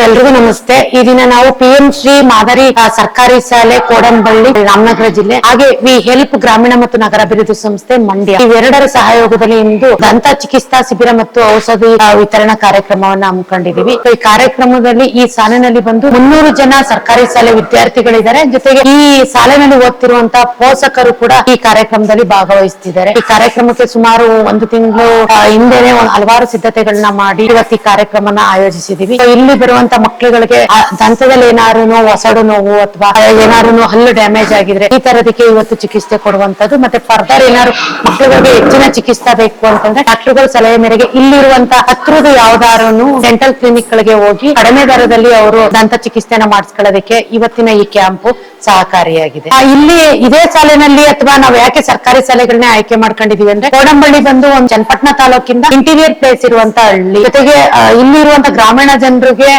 ಎಲ್ರಿಗೂ ನಮಸ್ತೆ. ಈ ದಿನ ನಾವು ಪಿಎಂ ಶ್ರೀ ಮಾದರಿ ಸರ್ಕಾರಿ ಶಾಲೆ ಕೋಡಂಬಳ್ಳಿ ರಾಮನಗರ ಜಿಲ್ಲೆ ಹಾಗೆ ವಿ ಹೆಲ್ಪ್ ಗ್ರಾಮೀಣ ಮತ್ತು ನಗರಾಭಿವೃದ್ಧಿ ಸಂಸ್ಥೆ ಮಂಡ್ಯ ಇವೆರಡರ ಸಹಯೋಗದಲ್ಲಿ ಇಂದು ದಂತ ಚಿಕಿತ್ಸಾ ಶಿಬಿರ ಮತ್ತು ಔಷಧಿ ವಿತರಣಾ ಕಾರ್ಯಕ್ರಮವನ್ನು ಹಮ್ಮಿಕೊಂಡಿದ್ದೀವಿ. ಈ ಕಾರ್ಯಕ್ರಮದಲ್ಲಿ ಈ ಸಾಲಿನಲ್ಲಿ ಬಂದು 300 ಜನ ಸರ್ಕಾರಿ ಶಾಲೆ ವಿದ್ಯಾರ್ಥಿಗಳಿದ್ದಾರೆ. ಜೊತೆಗೆ ಈ ಶಾಲೆನಲ್ಲಿ ಓದ್ತಿರುವಂತಹ ಪೋಷಕರು ಕೂಡ ಈ ಕಾರ್ಯಕ್ರಮದಲ್ಲಿ ಭಾಗವಹಿಸುತ್ತಿದ್ದಾರೆ. ಈ ಕಾರ್ಯಕ್ರಮಕ್ಕೆ ಸುಮಾರು 1 ತಿಂಗಳು ಹಿಂದೆನೆ ಹಲವಾರು ಸಿದ್ಧತೆಗಳನ್ನ ಮಾಡಿ ಇವತ್ತು ಈ ಕಾರ್ಯಕ್ರಮನ ಆಯೋಜಿಸಿದೀವಿ. ಇಲ್ಲಿ ಬರುವಂತ ಮಕ್ಕಳುಗಳಿಗೆ ದಂತದಲ್ಲಿ ಏನಾದ್ರು ನೋವು, ಒಸಡು ನೋವು ಅಥವಾ ಏನಾದ್ರು ಹಲ್ಲು ಡ್ಯಾಮೇಜ್ ಆಗಿದ್ರೆ ಈ ತರದಕ್ಕೆ ಇವತ್ತು ಚಿಕಿತ್ಸೆ ಕೊಡುವಂತದ್ದು. ಮತ್ತೆ ಫರ್ದರ್ ಏನಾದ್ರು ಮಕ್ಕಳುಗಳಿಗೆ ಹೆಚ್ಚಿನ ಚಿಕಿತ್ಸೆ ಬೇಕು ಅಂತಂದ್ರೆ ಡಾಕ್ಟರ್ಗಳ ಸಲಹೆ ಮೇರೆಗೆ ಇಲ್ಲಿರುವಂತಹ ಹತ್ರದ ಯಾವ್ದಾರು ಡೆಂಟಲ್ ಕ್ಲಿನಿಕ್ ಗಳಿಗೆ ಹೋಗಿ ಕಡಿಮೆ ದರದಲ್ಲಿ ಅವರು ದಂತ ಚಿಕಿತ್ಸೆನ ಮಾಡಿಸ್ಕೊಳ್ಳೋದಕ್ಕೆ ಇವತ್ತಿನ ಈ ಕ್ಯಾಂಪ್ ಸಹಕಾರಿಯಾಗಿದೆ. ಇಲ್ಲಿ ಇದೇ ಶಾಲೆನಲ್ಲಿ ಅಥವಾ ನಾವು ಯಾಕೆ ಸರ್ಕಾರಿ ಶಾಲೆಗಳನ್ನೇ ಆಯ್ಕೆ ಮಾಡ್ಕೊಂಡಿದೀವಿ ಅಂದ್ರೆ ಕೋಡಂಬಳ್ಳಿ ಬಂದು ಒಂದು ಚನ್ನಪಟ್ಟಣ ತಾಲೂಕಿಂದ ಇಂಟೀರಿಯರ್ ಪ್ಲೇಸ್ ಇರುವಂತ ಹಳ್ಳಿ. ಜೊತೆಗೆ ಇಲ್ಲಿರುವಂತ ಗ್ರಾಮೀಣ ಜನರಿಗೆ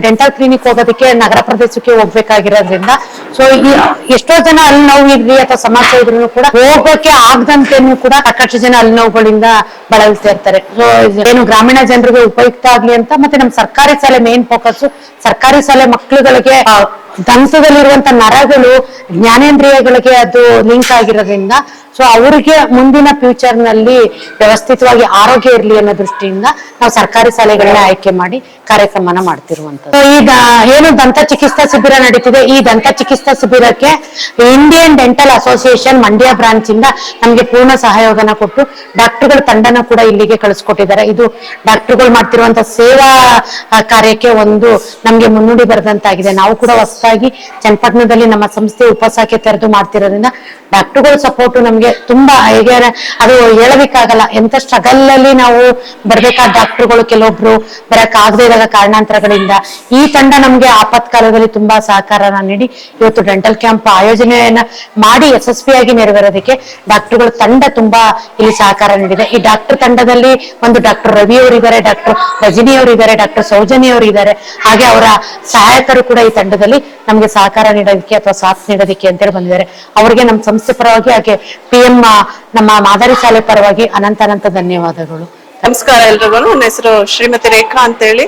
ಡೆಂಟಲ್ ಕ್ಲಿನಿಕ್ ಹೋಗೋದಕ್ಕೆ ನಗರ ಪ್ರದೇಶಕ್ಕೆ ಹೋಗ್ಬೇಕಾಗಿರೋದ್ರಿಂದ ಸೊ ಎಷ್ಟೋ ಜನ ಅಲ್ಲಿ ನೋವು ಇರ್ಲಿ ಅಥವಾ ಸಮಸ್ಯೆ ಇದ್ರು ಕೂಡ ಹೋಗೋಕೆ ಆಗದಂತೆನೂ ಕೂಡ ಸಾಕಷ್ಟು ಜನ ಅಲ್ಲಿ ನೋವುಗಳಿಂದ ಬಳಲ್ತಾ ಇರ್ತಾರೆ. ಸೊ ಏನು ಗ್ರಾಮೀಣ ಜನರಿಗೆ ಉಪಯುಕ್ತ ಆಗ್ಲಿ ಅಂತ ಮತ್ತೆ ನಮ್ಮ ಸರ್ಕಾರಿ ಶಾಲೆ ಮೇನ್ ಫೋಕಸ್ ಸರ್ಕಾರಿ ಶಾಲೆ ಮಕ್ಕಳುಗಳಿಗೆ ದಂತದಲ್ಲಿರುವಂತ ನರಗಳು ಜ್ಞಾನೇಂದ್ರಿಯಗಳಿಗೆ ಅದು ಲಿಂಕ್ ಆಗಿರೋದ್ರಿಂದ ಸೊ ಅವರಿಗೆ ಮುಂದಿನ ಫ್ಯೂಚರ್ ನಲ್ಲಿ ವ್ಯವಸ್ಥಿತವಾಗಿ ಆರೋಗ್ಯ ಇರಲಿ ಅನ್ನೋ ದೃಷ್ಟಿಯಿಂದ ನಾವು ಸರ್ಕಾರಿ ಶಾಲೆಗಳನ್ನ ಆಯ್ಕೆ ಮಾಡಿ ಕಾರ್ಯಕ್ರಮನ ಮಾಡ್ತಿರುವಂತದ್ದು. ಈಗ ಏನು ದಂತ ಚಿಕಿತ್ಸಾ ಶಿಬಿರ ನಡೀತಿದೆ, ಈ ದಂತ ಚಿಕಿತ್ಸಾ ಶಿಬಿರಕ್ಕೆ Indian dental association Mandya branch ಇಂದ ನಮ್ಗೆ ಪೂರ್ಣ ಸಹಯೋಗನ ಕೊಟ್ಟು ಡಾಕ್ಟರ್ಗಳ ತಂಡನ ಕೂಡ ಇಲ್ಲಿಗೆ ಕಳಿಸ್ಕೊಟ್ಟಿದ್ದಾರೆ. ಇದು ಡಾಕ್ಟರ್ಗಳು ಮಾಡ್ತಿರುವಂತ ಸೇವಾ ಕಾರ್ಯಕ್ಕೆ ಒಂದು ನಮ್ಗೆ ಮುನ್ನುಡಿ ಬರೆದಂತಾಗಿದೆ. ನಾವು ಕೂಡ ಹೊಸದಾಗಿ ಚನ್ನಪಟ್ಟಣದಲ್ಲಿ ನಮ್ಮ ಸಂಸ್ಥೆ ಉಪಶಾಖೆ ತೆರೆದು ಮಾಡ್ತಿರೋದ್ರಿಂದ ಡಾಕ್ಟರ್ಗಳ ಸಪೋರ್ಟ್ ನಮ್ಗೆ ತುಂಬಾ ಹೇಗೆ ಅದು ಹೇಳೋದಿಕ್ಕಾಗಲ್ಲ. ಎಂತ ಸ್ಟ್ರಗಲ್ ಅಲ್ಲಿ ನಾವು ಬರ್ಬೇಕಾದ ಡಾಕ್ಟರ್ಗಳು ಕೆಲವೊಬ್ರು ಬರಕ್ ಆಗದೆ ಇರೋ ಕಾರಣಾಂತರಗಳಿಂದ ಈ ತಂಡ ನಮ್ಗೆ ಆಪತ್ಕಾಲದಲ್ಲಿ ತುಂಬಾ ಸಹಕಾರನ ನೀಡಿ ಇವತ್ತು ಡೆಂಟಲ್ ಕ್ಯಾಂಪ್ ಆಯೋಜನೆಯನ್ನ ಮಾಡಿ ಯಶಸ್ವಿಯಾಗಿ ನೆರವೇರೋದಕ್ಕೆ ಡಾಕ್ಟರ್ಗಳ ತಂಡ ತುಂಬಾ ಇಲ್ಲಿ ಸಹಕಾರ ನೀಡಿದೆ. ಈ ಡಾಕ್ಟರ್ ತಂಡದಲ್ಲಿ ಒಂದು ಡಾಕ್ಟರ್ ರವಿ ಅವರಿದ್ದಾರೆ, ಡಾಕ್ಟರ್ ರಜನಿ ಅವರಿದ್ದಾರೆ, ಡಾಕ್ಟರ್ ಸೌಜನಿ ಅವರು ಇದ್ದಾರೆ. ಹಾಗೆ ಅವರ ಸಹಾಯಕರು ಕೂಡ ಈ ತಂಡದಲ್ಲಿ ನಮ್ಗೆ ಸಹಕಾರ ನೀಡೋದಕ್ಕೆ ಅಥವಾ ಸಾಥ್ ನೀಡೋದಕ್ಕೆ ಅಂತೇಳಿ ಬಂದಿದ್ದಾರೆ. ಅವರಿಗೆ ನಮ್ಮ ಸಂಸ್ಥೆ ಪರವಾಗಿ ಹಾಗೆ ಪಿಎಂ ನಮ್ಮ ಮಾದರಿ ಶಾಲೆ ಪರವಾಗಿ ಅನಂತ ಧನ್ಯವಾದಗಳು. ನಮಸ್ಕಾರ ಎಲ್ರಿಗೂ. ನನ್ನ ಹೆಸರು ಶ್ರೀಮತಿ ರೇಖಾ ಅಂತ ಹೇಳಿ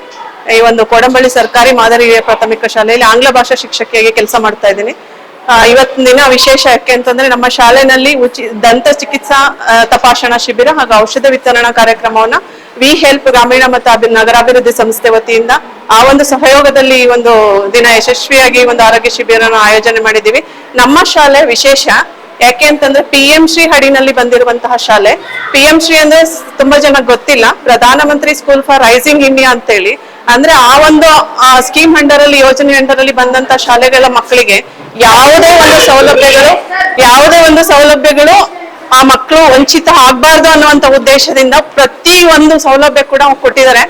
ಈ ಒಂದು ಕೋಡಂಬಳ್ಳಿ ಸರ್ಕಾರಿ ಮಾದರಿ ಪ್ರಾಥಮಿಕ ಶಾಲೆಯಲ್ಲಿ ಆಂಗ್ಲ ಭಾಷಾ ಶಿಕ್ಷಕಿಯಾಗಿ ಕೆಲಸ ಮಾಡ್ತಾ ಇದ್ದೀನಿ. ಇವತ್ತಿನ ದಿನ ವಿಶೇಷ ಯಾಕೆ ಅಂತಂದ್ರೆ ನಮ್ಮ ಶಾಲೆಯಲ್ಲಿ ದಂತ ಚಿಕಿತ್ಸಾ ತಪಾಸಣಾ ಶಿಬಿರ ಹಾಗೂ ಔಷಧ ವಿತರಣಾ ಕಾರ್ಯಕ್ರಮವನ್ನ ವಿ ಹೆಲ್ಪ್ ಗ್ರಾಮೀಣ ಮತ್ತು ನಗರಾಭಿವೃದ್ಧಿ ಸಂಸ್ಥೆ ವತಿಯಿಂದ ಆ ಒಂದು ಸಹಯೋಗದಲ್ಲಿ ಈ ಒಂದು ದಿನ ಯಶಸ್ವಿಯಾಗಿ ಒಂದು ಆರೋಗ್ಯ ಶಿಬಿರನ ಆಯೋಜನೆ ಮಾಡಿದೀವಿ. ನಮ್ಮ ಶಾಲೆ ವಿಶೇಷ ಯಾಕೆ ಅಂತಂದ್ರೆ ಪಿಎಂ ಶ್ರೀ ಹಡಿನಲ್ಲಿ ಬಂದಿರುವಂತಹ ಶಾಲೆ. ಪಿಎಂ ಶ್ರೀ ಅಂದ್ರೆ ತುಂಬಾ ಜನಕ್ಕೆ ಗೊತ್ತಿಲ್ಲ, Pradhan Mantri school for rising India ಅಂತ ಹೇಳಿ. ಅಂದ್ರೆ ಆ ಒಂದು ಸ್ಕೀಮ್ ಅಂಡರ್ ಅಲ್ಲಿ, ಯೋಜನೆ ಅಂಡರ್ ಅಲ್ಲಿ ಬಂದಂತ ಶಾಲೆಗಳ ಮಕ್ಕಳಿಗೆ ಯಾವುದೇ ಒಂದು ಸೌಲಭ್ಯಗಳು ಆ ಮಕ್ಕಳು ವಂಚಿತ ಆಗ್ಬಾರ್ದು ಅನ್ನುವಂತ ಉದ್ದೇಶದಿಂದ ಪ್ರತಿ ಒಂದು ಸೌಲಭ್ಯ ಕೂಡ ಕೊಟ್ಟಿದ್ದಾರೆ.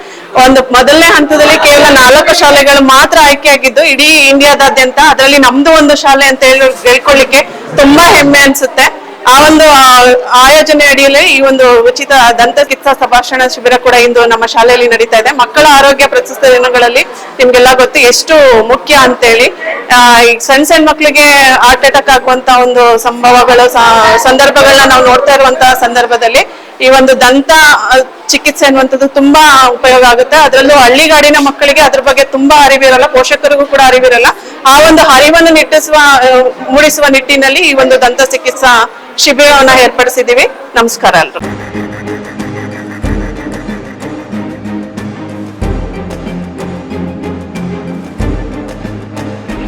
ಒಂದು ಮೊದಲನೇ ಹಂತದಲ್ಲಿ ಕೇವಲ 4 ಶಾಲೆಗಳು ಮಾತ್ರ ಆಯ್ಕೆಯಾಗಿದ್ದು ಇಡೀ ಇಂಡಿಯಾದಾದ್ಯಂತ. ಅದರಲ್ಲಿ ನಮ್ದು ಒಂದು ಶಾಲೆ ಅಂತ ಹೇಳ್ಕೊಳ್ಳಿಕ್ಕೆ ತುಂಬಾ ಹೆಮ್ಮೆ ಅನ್ಸುತ್ತೆ. ಆ ಒಂದು ಆಯೋಜನೆ ಅಡಿಯಲ್ಲಿ ಈ ಒಂದು ಉಚಿತ ದಂತ ಚಿಕಿತ್ಸಾ ತಪಾಸಣಾ ಶಿಬಿರ ಕೂಡ ಇಂದು ನಮ್ಮ ಶಾಲೆಯಲ್ಲಿ ನಡೀತಾ ಇದೆ. ಮಕ್ಕಳ ಆರೋಗ್ಯ ಪ್ರಸ್ತುತ ದಿನಗಳಲ್ಲಿ ನಿಮ್ಗೆಲ್ಲ ಗೊತ್ತು ಎಷ್ಟು ಮುಖ್ಯ ಅಂತೇಳಿ. ಈ ಸಣ್ಣ ಮಕ್ಕಳಿಗೆ ಹಾರ್ಟ್ ಅಟ್ಯಾಕ್ ಆಗುವಂತ ಒಂದು ಸಂದರ್ಭಗಳನ್ನ ನಾವು ನೋಡ್ತಾ ಇರುವಂತಹ ಸಂದರ್ಭದಲ್ಲಿ ಈ ಒಂದು ದಂತ ಚಿಕಿತ್ಸೆ ಅನ್ನುವಂಥದ್ದು ತುಂಬಾ ಉಪಯೋಗ ಆಗುತ್ತೆ. ಅದರಲ್ಲೂ ಹಳ್ಳಿಗಾಡಿನ ಮಕ್ಕಳಿಗೆ ಅದ್ರ ಬಗ್ಗೆ ತುಂಬಾ ಅರಿವಿರಲ್ಲ, ಪೋಷಕರಿಗೂ ಕೂಡ ಅರಿವಿರಲ್ಲ. ಆ ಒಂದು ಅರಿವನ್ನು ಮೂಡಿಸುವ ನಿಟ್ಟಿನಲ್ಲಿ ಈ ಒಂದು ದಂತ ಚಿಕಿತ್ಸಾ ಶಿಬಿರವನ್ನ ಏರ್ಪಡಿಸಿದೀವಿ. ನಮಸ್ಕಾರ ಎಲ್ರು.